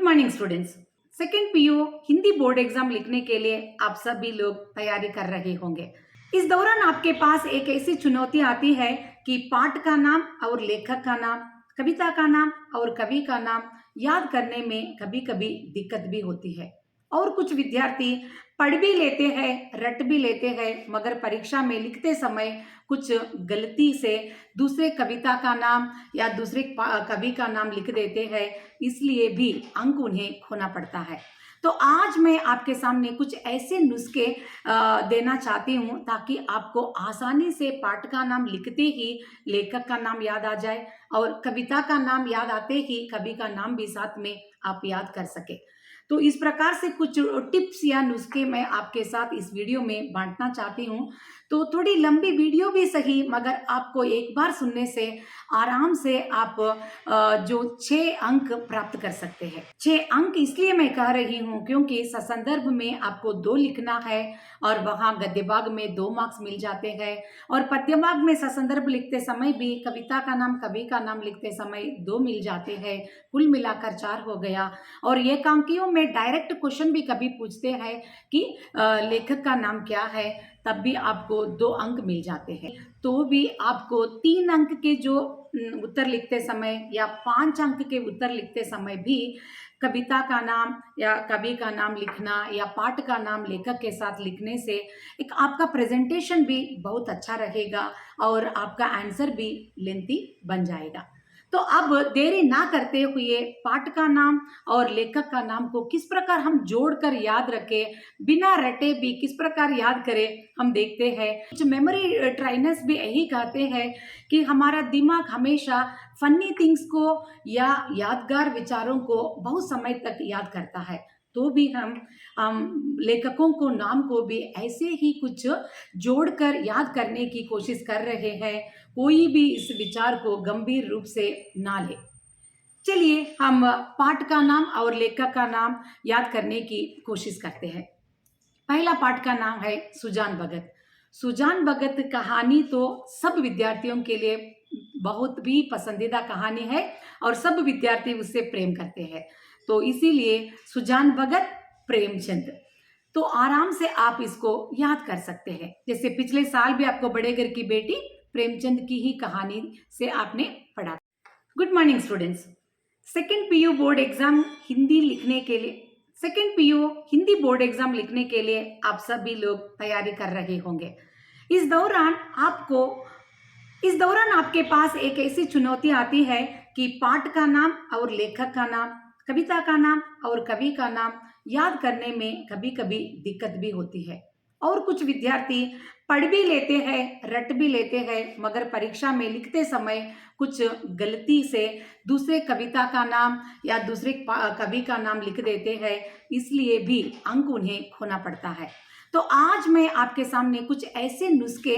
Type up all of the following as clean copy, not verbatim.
Morning students. Second PU Hindi board exam लिखने के लिए आप सभी लोग तैयारी कर रहे होंगे। इस दौरान आपके पास एक ऐसी चुनौती आती है कि पाठ का नाम और लेखक का नाम, कविता का नाम और कवि का नाम याद करने में कभी कभी दिक्कत भी होती है। और कुछ विद्यार्थी पढ़ भी लेते हैं, रट भी लेते हैं, मगर परीक्षा में लिखते समय कुछ गलती से दूसरे कविता का नाम या दूसरे कवि का नाम लिख देते हैं, इसलिए भी अंक उन्हें खोना पड़ता है। तो आज मैं आपके सामने कुछ ऐसे नुस्खे देना चाहती हूँ ताकि आपको आसानी से पाठ का नाम लिखते ही लेखक का नाम याद आ जाए और कविता का नाम याद आते ही कवि का नाम भी साथ में आप याद कर सके। तो इस प्रकार से कुछ टिप्स या नुस्खे मैं आपके साथ इस वीडियो में बांटना चाहती हूँ। तो थोड़ी लंबी वीडियो भी सही, मगर आपको एक बार सुनने से आराम से आप जो 6 अंक प्राप्त कर सकते हैं। 6 अंक इसलिए मैं कह रही हूँ क्योंकि संदर्भ में आपको 2 लिखना है और वहाँ गद्य भाग में 2 मार्क्स मिल जाते हैं और पद्य भाग में संदर्भ लिखते समय भी कविता का नाम कवि का नाम लिखते समय 2 मिल जाते हैं। कुल मिलाकर 4 हो गया। और एकांकियों में डायरेक्ट क्वेश्चन भी कभी पूछते हैं कि लेखक का नाम क्या है, तब भी आपको 2 अंक मिल जाते हैं। तो भी आपको 3 अंक के जो उत्तर लिखते समय या 5 अंक के उत्तर लिखते समय भी कविता का नाम या कवि का नाम लिखना या पाठ का नाम लेखक के साथ लिखने से एक आपका प्रेजेंटेशन भी बहुत अच्छा रहेगा और आपका आंसर भी लेंथी बन जाएगा। तो अब देरी ना करते हुए पाठ का नाम और लेखक का नाम को किस प्रकार हम जोड़कर याद रखें, बिना रटे भी किस प्रकार याद करें, हम देखते हैं। कुछ मेमोरी ट्रेनर्स भी यही कहते हैं कि हमारा दिमाग हमेशा फनी थिंग्स को या यादगार विचारों को बहुत समय तक याद करता है। तो भी हम लेखकों को नाम को भी ऐसे ही कुछ जोड़कर याद करने की कोशिश कर रहे हैं। कोई भी इस विचार को गंभीर रूप से ना ले। चलिए हम पाठ का नाम और लेखक का नाम याद करने की कोशिश करते हैं। पहला पाठ का नाम है सुजान भगत। सुजान भगत कहानी तो सब विद्यार्थियों के लिए बहुत भी पसंदीदा कहानी है और सब विद्यार्थी उससे प्रेम करते हैं। तो इसीलिए सुजान भगत प्रेमचंद, तो आराम से आप इसको याद कर सकते हैं। जैसे पिछले साल भी आपको बड़े घर की बेटी प्रेमचंद की ही कहानी से आपने पढ़ा। Good morning students. Second PU board exam Hindi लिखने के लिए हिंदी बोर्ड एग्जाम लिखने के लिए आप सभी लोग तैयारी कर रहे होंगे। इस दौरान आपके पास एक ऐसी चुनौती आती है कि पाठ का नाम और लेखक का नाम, कविता का नाम और कवि का नाम याद करने में कभी कभी दिक्कत भी होती है। और कुछ विद्यार्थी पढ़ भी लेते हैं, रट भी लेते हैं, मगर परीक्षा में लिखते समय कुछ गलती से दूसरे कविता का नाम या दूसरे कवि का नाम लिख देते हैं, इसलिए भी अंक उन्हें खोना पड़ता है। तो आज मैं आपके सामने कुछ ऐसे नुस्खे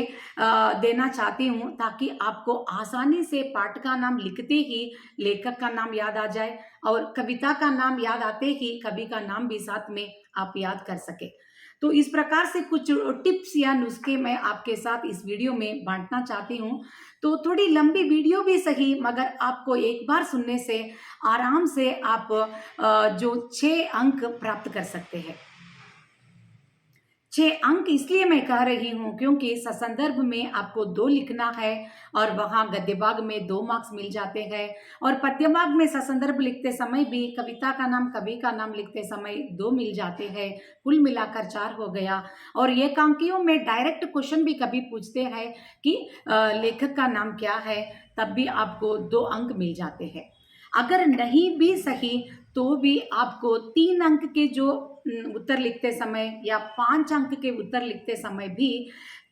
देना चाहती हूँ ताकि आपको आसानी से पाठ का नाम लिखते ही लेखक का नाम याद आ जाए और कविता का नाम याद आते ही कवि का नाम भी साथ में आप याद कर सके। तो इस प्रकार से कुछ टिप्स या नुस्खे मैं आपके साथ इस वीडियो में बांटना चाहती हूँ। तो थोड़ी लंबी वीडियो भी सही, मगर आपको एक बार सुनने से आराम से आप जो 6 अंक प्राप्त कर सकते हैं। 6 अंक इसलिए मैं कह रही हूँ क्योंकि संदर्भ में आपको 2 लिखना है और वहाँ गद्य भाग में 2 मार्क्स मिल जाते हैं और पद्य भाग में संदर्भ लिखते समय भी कविता का नाम कवि का नाम लिखते समय 2 मिल जाते हैं। कुल मिलाकर 4 हो गया। और एकांकियों में डायरेक्ट क्वेश्चन भी कभी पूछते हैं कि लेखक का नाम क्या है, तब भी आपको 2 अंक मिल जाते हैं। अगर नहीं भी सही तो भी आपको 3 अंक के जो उत्तर लिखते समय या 5 अंक के उत्तर लिखते समय भी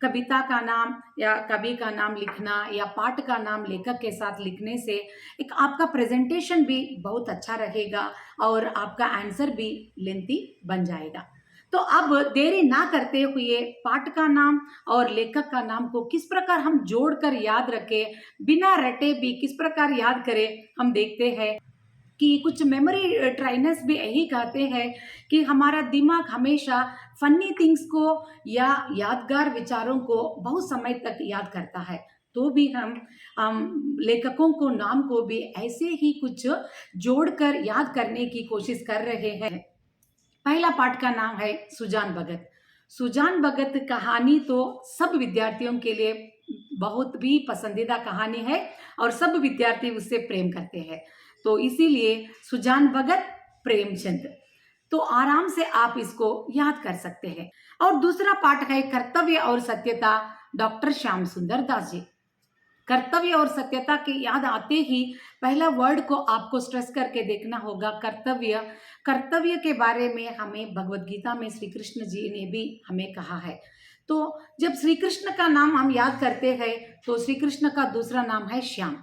कविता का नाम या कवि का नाम लिखना या पाठ का नाम लेखक के साथ लिखने से एक आपका प्रेजेंटेशन भी बहुत अच्छा रहेगा और आपका आंसर भी लेंथी बन जाएगा। तो अब देरी ना करते हुए पाठ का नाम और लेखक का नाम को किस प्रकार हम जोड़कर याद रखें, बिना रटे भी किस प्रकार याद करें, हम देखते हैं कि कुछ मेमोरी ट्रेनर्स भी यही कहते हैं कि हमारा दिमाग हमेशा फनी थिंग्स को या यादगार विचारों को बहुत समय तक याद करता है। तो भी हम लेखकों को नाम को भी ऐसे ही कुछ जोड़कर याद करने की कोशिश कर रहे हैं। पहला पाठ का नाम है सुजान भगत। सुजान भगत कहानी तो सब विद्यार्थियों के लिए बहुत भी पसंदीदा कहानी है और सब विद्यार्थी उससे प्रेम करते हैं। तो इसीलिए सुजान भगत प्रेमचंद, तो आराम से आप इसको याद कर सकते हैं। और दूसरा पाठ है कर्तव्य और सत्यता, डॉक्टर श्याम सुंदर दास जी। कर्तव्य और सत्यता की याद आते ही पहला वर्ड को आपको स्ट्रेस करके देखना होगा, कर्तव्य। कर्तव्य के बारे में हमें भगवत गीता में श्री कृष्ण जी ने भी हमें कहा है। तो जब श्री कृष्ण का नाम हम याद करते हैं तो श्री कृष्ण का दूसरा नाम है श्याम।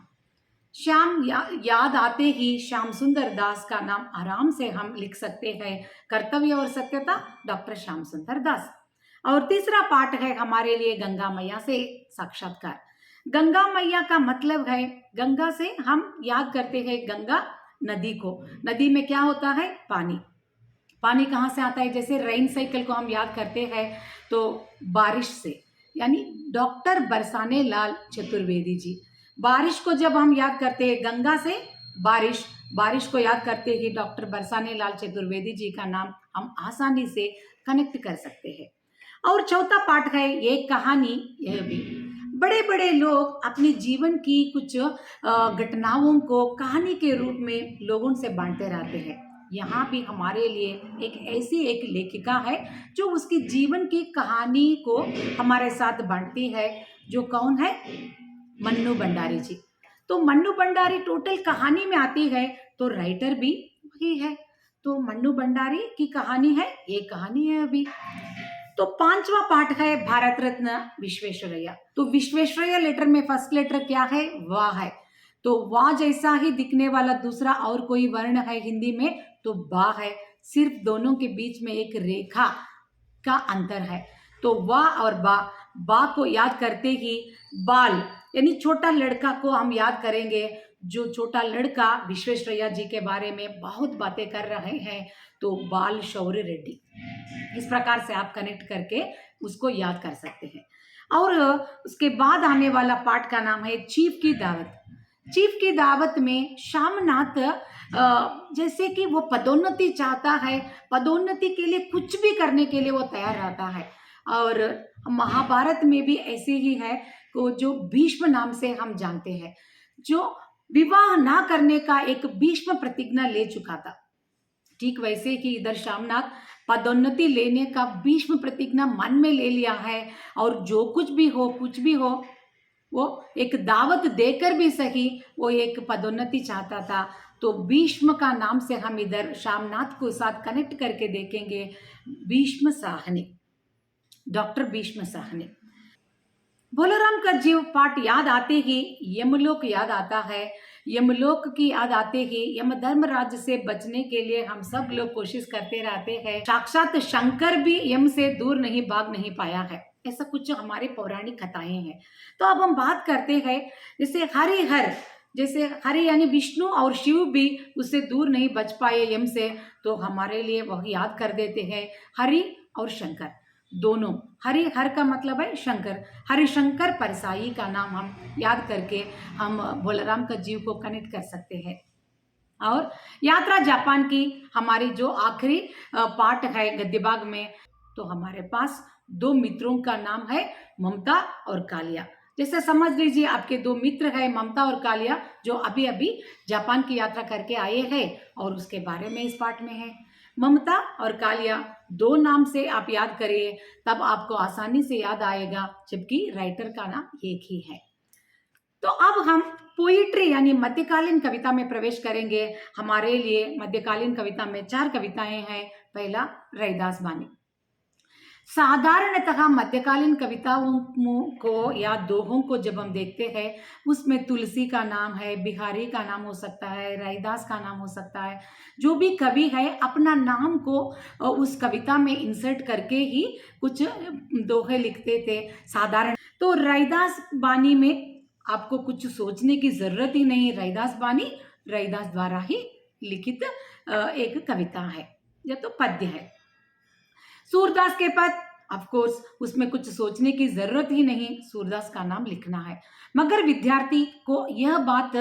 श्याम याद आते ही श्याम सुंदर दास का नाम आराम से हम लिख सकते हैं, कर्तव्य और सत्यता, डॉक्टर श्याम सुंदर दास। और तीसरा पाठ है हमारे लिए गंगा मैया से साक्षात्कार। गंगा मैया का मतलब है, गंगा से हम याद करते हैं गंगा नदी को। नदी में क्या होता है? पानी। पानी कहाँ से आता है? जैसे रेन साइकिल को हम याद करते हैं तो बारिश से, यानी डॉक्टर बरसाने लाल चतुर्वेदी जी। बारिश को जब हम याद करते हैं गंगा से, बारिश, बारिश को याद करते ही डॉक्टर बरसाने लाल चतुर्वेदी जी का नाम हम आसानी से कनेक्ट कर सकते हैं। और चौथा पाठ है एक कहानी यह भी। बड़े बड़े लोग अपनी जीवन की कुछ घटनाओं को कहानी के रूप में लोगों से बांटते रहते हैं। यहाँ भी हमारे लिए एक ऐसी एक लेखिका है जो उसकी जीवन की कहानी को हमारे साथ बांटती है, जो कौन है? मन्नू भंडारी जी। तो मन्नू भंडारी टोटल कहानी में आती है तो राइटर भी वही है। तो मन्नू भंडारी की कहानी है, ये कहानी है अभी। तो पांचवा पाठ है भारत रत्न विश्वेश्वरैया। तो विश्वेश्वरैया लेटर में फर्स्ट लेटर क्या है? वाह है। तो वाह जैसा ही दिखने वाला दूसरा और कोई वर्ण है हिंदी में तो बा है। सिर्फ दोनों के बीच में एक रेखा का अंतर है। तो वाह और बा, बा को याद करते ही बाल यानी छोटा लड़का को हम याद करेंगे। जो छोटा लड़का विश्वेश्वरैया जी के बारे में बहुत बातें कर रहे हैं, तो बाल शौर्य रेड्डी। इस प्रकार से आप कनेक्ट करके उसको याद कर सकते हैं। और उसके बाद आने वाला पाठ का नाम है चीफ की दावत। चीफ की दावत में श्यामनाथ जैसे कि वो पदोन्नति चाहता है, पदोन्नति के लिए कुछ भी करने के लिए वो तैयार रहता है। और महाभारत में भी ऐसे ही है को जो भीष्म नाम से हम जानते हैं, जो विवाह ना करने का एक भीष्म प्रतिज्ञा ले चुका था। ठीक वैसे ही इधर श्यामनाथ पदोन्नति लेने का भीष्म प्रतिज्ञा मन में ले लिया है। और जो कुछ भी हो वो एक दावत देकर भी सही वो एक पदोन्नति चाहता था। तो भीष्म का नाम से हम इधर श्यामनाथ को साथ कनेक्ट करके देखेंगे, भीष्म साहनी, डॉक्टर भीष्म साहनी। भोलाराम का जीव पाठ याद आते ही यमलोक याद आता है। यमलोक की याद आते ही यम धर्मराज से बचने के लिए हम सब लोग कोशिश करते रहते हैं। साक्षात शंकर भी यम से दूर नहीं भाग नहीं पाया है, ऐसा कुछ हमारे पौराणिक कथाएं हैं। तो अब हम बात करते हैं जैसे हरिहर, जैसे हरि यानी विष्णु और शिव भी उससे दूर नहीं बच पाए यम से, तो हमारे लिए वह याद कर देते हैं हरि और शंकर दोनों। हरि हर का मतलब है शंकर, हरिशंकर परसाई का नाम हम याद करके हम भोलाराम का जीव को कनेक्ट कर सकते हैं। और यात्रा जापान की हमारी जो आखिरी पार्ट है गद्यभाग में, तो हमारे पास दो मित्रों का नाम है ममता और कालिया। जैसे समझ लीजिए आपके दो मित्र हैं ममता और कालिया, जो अभी अभी जापान की यात्रा करके आए हैं और उसके बारे में इस पाठ में है। ममता और कालिया दो नाम से आप याद करिए, तब आपको आसानी से याद आएगा, जबकि राइटर का नाम एक ही है। तो अब हम पोइट्री यानी मध्यकालीन कविता में प्रवेश करेंगे। हमारे लिए मध्यकालीन कविता में 4 कविताएं हैं। पहला रैदास बानी। साधारणतः मध्यकालीन कविताओं को या दोहों को जब हम देखते हैं उसमें तुलसी का नाम है, बिहारी का नाम हो सकता है, रैदास का नाम हो सकता है। जो भी कवि है अपना नाम को उस कविता में इंसर्ट करके ही कुछ दोहे लिखते थे साधारण। तो रैदास बानी में आपको कुछ सोचने की जरूरत ही नहीं, रैदास बानी रैदास द्वारा ही लिखित एक कविता है या तो पद्य है। सूरदास के पद ऑफ कोर्स उसमें कुछ सोचने की ज़रूरत ही नहीं, सूरदास का नाम लिखना है। मगर विद्यार्थी को यह बात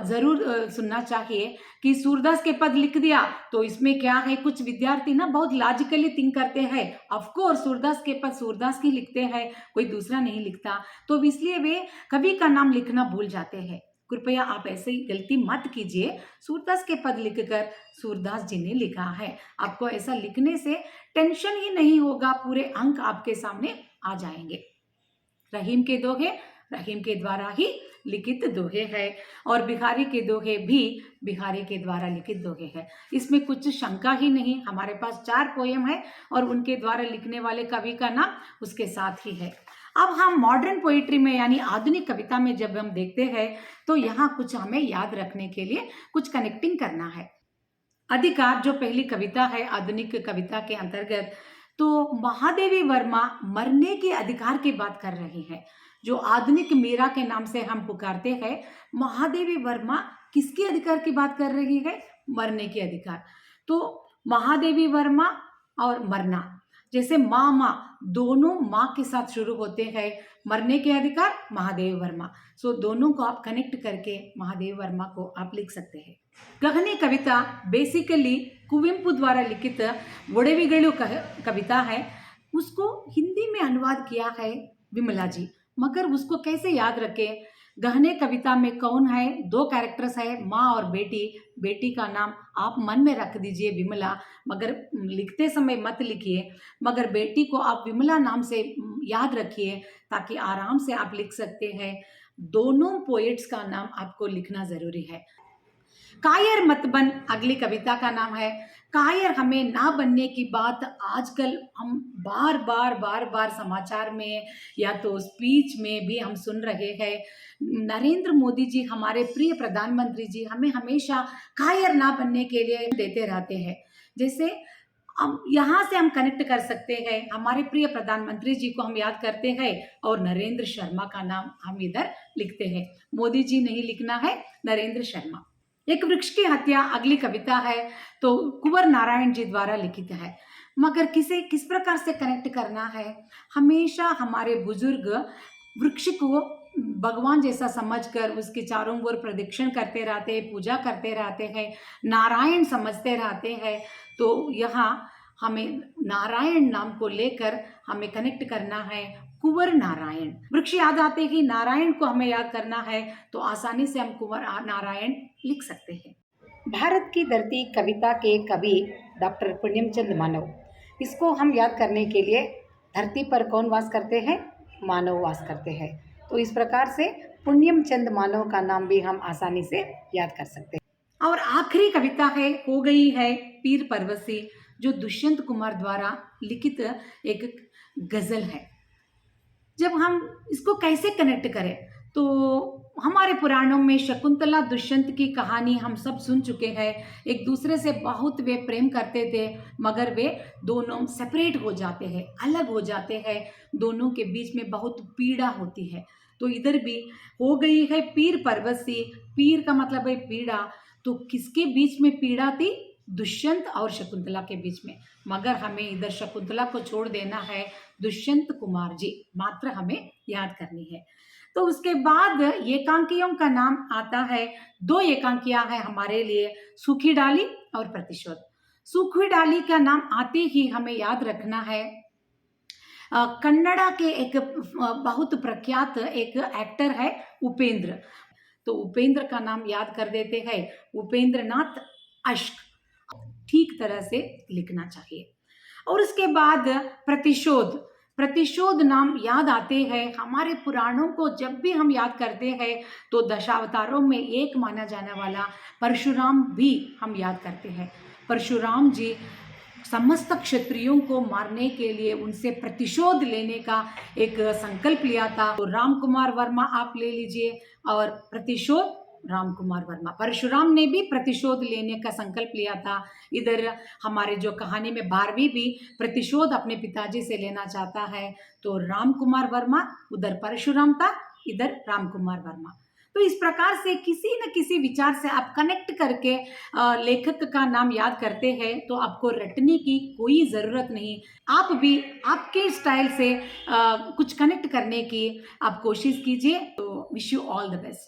ज़रूर सुनना चाहिए कि सूरदास के पद लिख दिया तो इसमें क्या है, कुछ विद्यार्थी ना बहुत लॉजिकली थिंक करते हैं, ऑफ कोर्स सूरदास के पद सूरदास ही लिखते हैं, कोई दूसरा नहीं लिखता, तो इसलिए वे कवि का नाम लिखना भूल जाते हैं। कृपया आप ऐसे ही गलती मत कीजिए। सूरदास के पद लिखकर सूरदास जी ने लिखा है। आपको ऐसा लिखने से टेंशन ही नहीं होगा, पूरे अंक आपके सामने आ जाएंगे। रहीम के दोहे रहीम के द्वारा ही लिखित दोहे हैं और बिहारी के दोहे भी बिहारी के द्वारा लिखित दोहे हैं। इसमें कुछ शंका ही नहीं। हमारे पास 4 पोयम है और उनके द्वारा लिखने वाले कवि का नाम उसके साथ ही है। अब हम मॉडर्न पोइट्री में यानी आधुनिक कविता में जब हम देखते हैं तो यहाँ कुछ हमें याद रखने के लिए कुछ कनेक्टिंग करना है। अधिकार जो पहली कविता है आधुनिक कविता के अंतर्गत, तो महादेवी वर्मा मरने के अधिकार की बात कर रही है। जो आधुनिक मीरा के नाम से हम पुकारते हैं, महादेवी वर्मा किसके अधिकार की बात कर रही है? मरने के अधिकार। तो महादेवी वर्मा और मरना, जैसे माँ दोनों माँ के साथ शुरू होते हैं, मरने के अधिकार महादेव वर्मा। सो दोनों को आप कनेक्ट करके महादेव वर्मा को आप लिख सकते हैं। गहनी कविता बेसिकली कुवेंपु द्वारा लिखित वोडेविगळु कविता है। उसको हिंदी में अनुवाद किया है विमला जी, मगर उसको कैसे याद रखें? गहने कविता में कौन है? 2 कैरेक्टर्स है, माँ और बेटी। बेटी का नाम आप मन में रख दीजिए विमला, मगर लिखते समय मत लिखिए, मगर बेटी को आप विमला नाम से याद रखिए ताकि आराम से आप लिख सकते हैं। दोनों पोएट्स का नाम आपको लिखना जरूरी है। कायर मत बन अगली कविता का नाम है। कायर हमें ना बनने की बात आजकल हम बार बार समाचार में या तो स्पीच में भी हम सुन रहे हैं। नरेंद्र मोदी जी, हमारे प्रिय प्रधानमंत्री जी, हमें हमेशा कायर ना बनने के लिए देते रहते हैं। जैसे हम यहाँ से हम कनेक्ट कर सकते हैं, हमारे प्रिय प्रधानमंत्री जी को हम याद करते हैं और नरेंद्र शर्मा का नाम हम इधर लिखते हैं। मोदी जी नहीं लिखना है, नरेंद्र शर्मा। एक वृक्ष की हत्या अगली कविता है, तो कुंवर नारायण जी द्वारा लिखित है, मगर किस प्रकार से कनेक्ट करना है? हमेशा हमारे बुजुर्ग वृक्ष को भगवान जैसा समझकर उसके चारों ओर प्रदक्षिण करते रहते हैं, पूजा करते रहते हैं, नारायण समझते रहते हैं। तो यहाँ हमें नारायण नाम को लेकर हमें कनेक्ट करना है। कुंवर नारायण, वृक्ष याद आते ही नारायण को हमें याद करना है, तो आसानी से हम कुंवर नारायण लिख सकते हैं। भारत की धरती कविता के कवि डॉक्टर पुण्यमचंद मानव, इसको हम याद करने के लिए धरती पर कौन वास करते हैं? मानव वास करते हैं। तो इस प्रकार से पुण्यमचंद मानव का नाम भी हम आसानी से याद कर सकते हैं। और आखिरी कविता है हो गई है पीर परवसी, जो दुष्यंत कुमार द्वारा लिखित एक गजल है। जब हम इसको कैसे कनेक्ट करें, तो हमारे पुराणों में शकुंतला दुष्यंत की कहानी हम सब सुन चुके हैं। एक दूसरे से बहुत वे प्रेम करते थे, मगर वे दोनों सेपरेट हो जाते हैं, अलग हो जाते हैं, दोनों के बीच में बहुत पीड़ा होती है। तो इधर भी हो गई है पीर परवसी, पीर का मतलब है पीड़ा, तो किसके बीच में पीड़ा थी? दुष्यंत और शकुंतला के बीच में, मगर हमें इधर शकुंतला को छोड़ देना है, दुष्यंत कुमार जी मात्र हमें याद करनी है। तो उसके बाद एकांकियों का नाम आता है। 2 एकांकियां हैं हमारे लिए, सूखी डाली और प्रतिशोध। सूखी डाली का नाम आते ही हमें याद रखना है, कन्नड़ा के एक बहुत प्रख्यात एक एक्टर है उपेंद्र, तो उपेंद्र का नाम याद कर देते हैं, उपेंद्र नाथ अश्क, ठीक तरह से लिखना चाहिए। और उसके बाद प्रतिशोध, प्रतिशोध नाम याद आते हैं। हमारे पुराणों को जब भी हम याद करते हैं तो दशावतारों में एक माना जाने वाला परशुराम भी हम याद करते हैं। परशुराम जी समस्त क्षत्रियों को मारने के लिए उनसे प्रतिशोध लेने का एक संकल्प लिया था। तो राम कुमार वर्मा आप ले लीजिए और प्रतिशोध राम कुमार वर्मा। परशुराम ने भी प्रतिशोध लेने का संकल्प लिया था। इधर हमारे जो कहानी में भारवी भी प्रतिशोध अपने पिताजी से लेना चाहता है, तो राम कुमार वर्मा, उधर परशुराम था, इधर राम कुमार वर्मा। तो इस प्रकार से किसी न किसी विचार से आप कनेक्ट करके लेखक का नाम याद करते हैं, तो आपको रटने की कोई ज़रूरत नहीं। आप भी आपके स्टाइल से कुछ कनेक्ट करने की आप कोशिश कीजिए। तो wish you all the best.